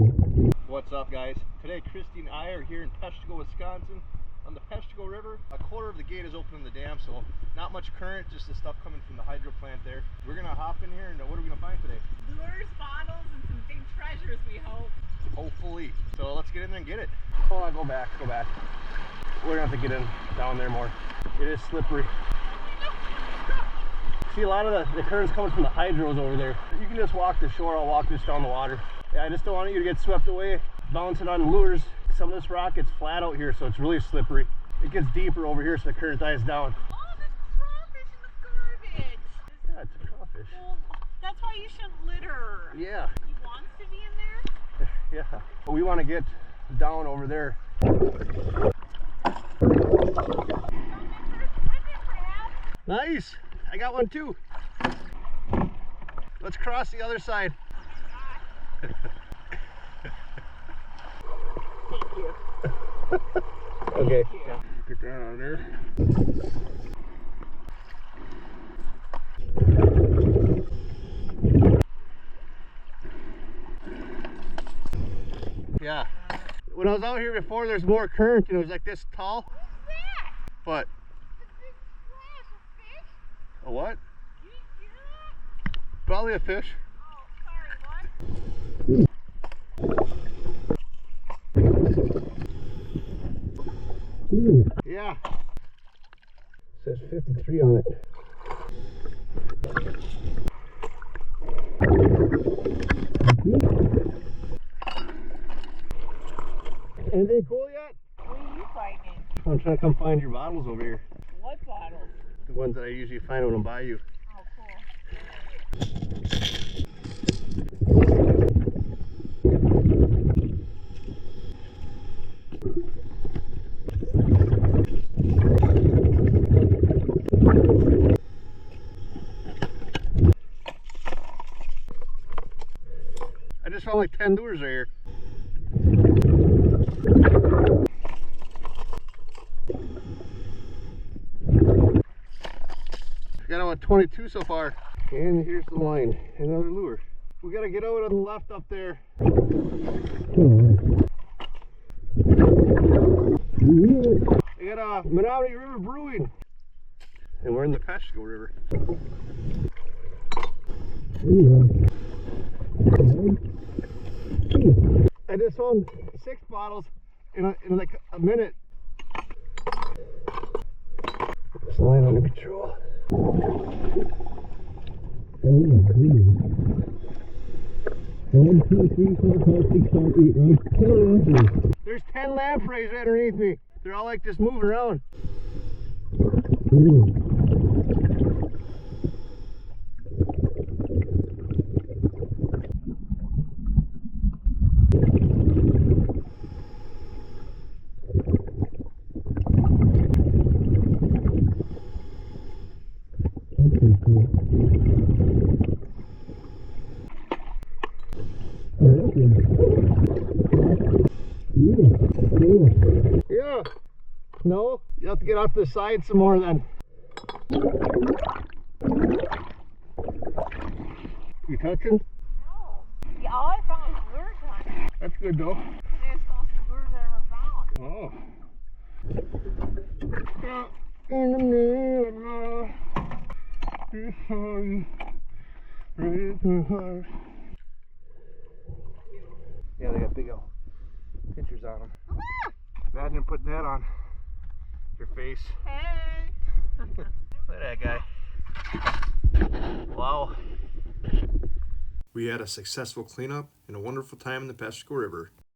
What's up, guys? Today Christy and I are here in Peshtigo, Wisconsin on the Peshtigo River. A quarter of the gate is open in the dam, so not much current, just the stuff coming from the hydro plant there. We're gonna hop in here and what are we gonna find today? Lures, bottles, and some big treasures, we hope. Hopefully. So let's get in there and get it. Hold on, go back. We're gonna have to get in down there more. It is slippery. See, a lot of the current's coming from the hydros over there. You can just walk the shore. I'll walk this down the water. Yeah, I just don't want you to get swept away, bouncing on lures. Some of this rock gets flat out here, so it's really slippery. It gets deeper over here, so the current dies down. Oh, there's crawfish in the garbage. Yeah, it's a crawfish. Well, that's why you shouldn't litter. Yeah. He wants to be in there? Yeah. But we want to get down over there. Nice. I got one too. Let's cross the other side. Thank you. Okay. Thank you. Get that out of there. Yeah. When I was out here before, there's more current and it was like this tall. What's that? But It's a big splash of fish. a what? You didn't hear that? Probably a fish. Oh, sorry, what? Yeah. It says 53 on it. Anything cool yet? What are you finding? I'm trying to come find your bottles over here. What bottles? The ones that I usually find when I buy you. Oh, cool. I just found like 10 lures right here. Got about 22 so far. And here's the line, another lure. We gotta get out on the left up there. I got a Mermaid River brewing. And we're in the Peshtigo River. I just found 6 bottles in like a minute. Put this line under control. There's 10 lampreys underneath me. They're all like just moving around. Yeah. No, you have to get off the side some more then. You touching? No. Yeah, all I found was lures on it. That's good though. It's the most lures I ever found. Oh. In the middle of the sun, break my heart. Yeah, they got big old pictures on them. Imagine putting that on your face. Hey! Look at that guy. Wow. We had a successful cleanup and a wonderful time in the Peshtigo River.